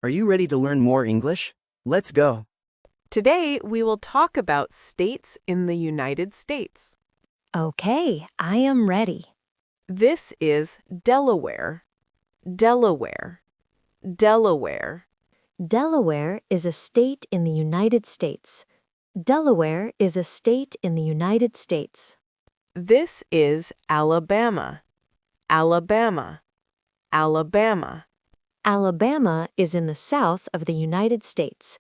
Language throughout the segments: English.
Are you ready to learn more English? Let's go. Today, we will talk about states in the United States. Okay, I am ready. This is Delaware. Delaware. Delaware. Delaware is a state in the United States. Delaware is a state in the United States. This is Alabama. Alabama. Alabama. Alabama is in the south of the United States.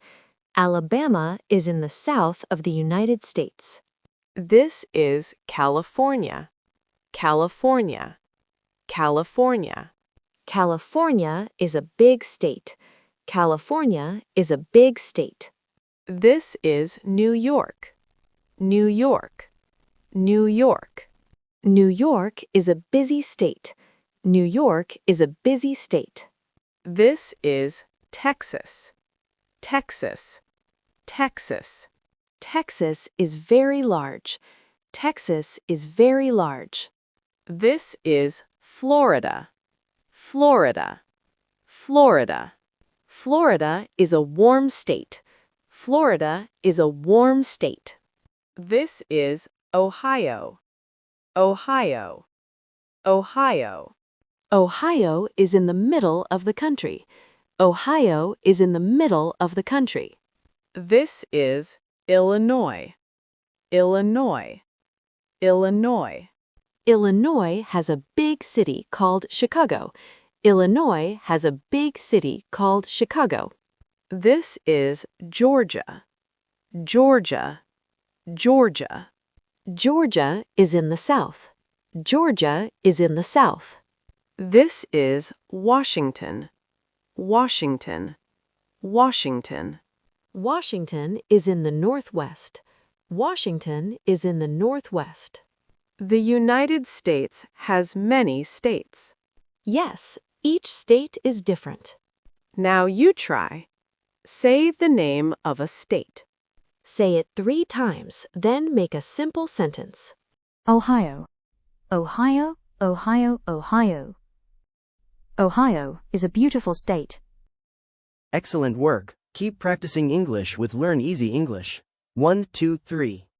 Alabama is in the south of the United States. This is California. California. California. California is a big state. California is a big state. This is New York. New York. New York. New York is a busy state. New York is a busy state. This is Texas. Texas. Texas. Texas is very large. Texas is very large. This is Florida. Florida. Florida. Florida is a warm state. Florida is a warm state. This is Ohio. Ohio. Ohio. Ohio is in the middle of the country. Ohio is in the middle of the country. This is Illinois. Illinois. Illinois. Illinois has a big city called Chicago. Illinois has a big city called Chicago. This is Georgia. Georgia. Georgia. Georgia is in the south. Georgia is in the south. This is Washington. Washington. Washington. Washington is in the northwest. Washington is in the northwest. The United States has many states. Yes, each state is different. Now you try. Say the name of a state. Say it 3 times, then make a simple sentence. Ohio. Ohio, Ohio, Ohio. Ohio is a beautiful state. Excellent work. Keep practicing English with Learn Easy English. 1, 2, 3.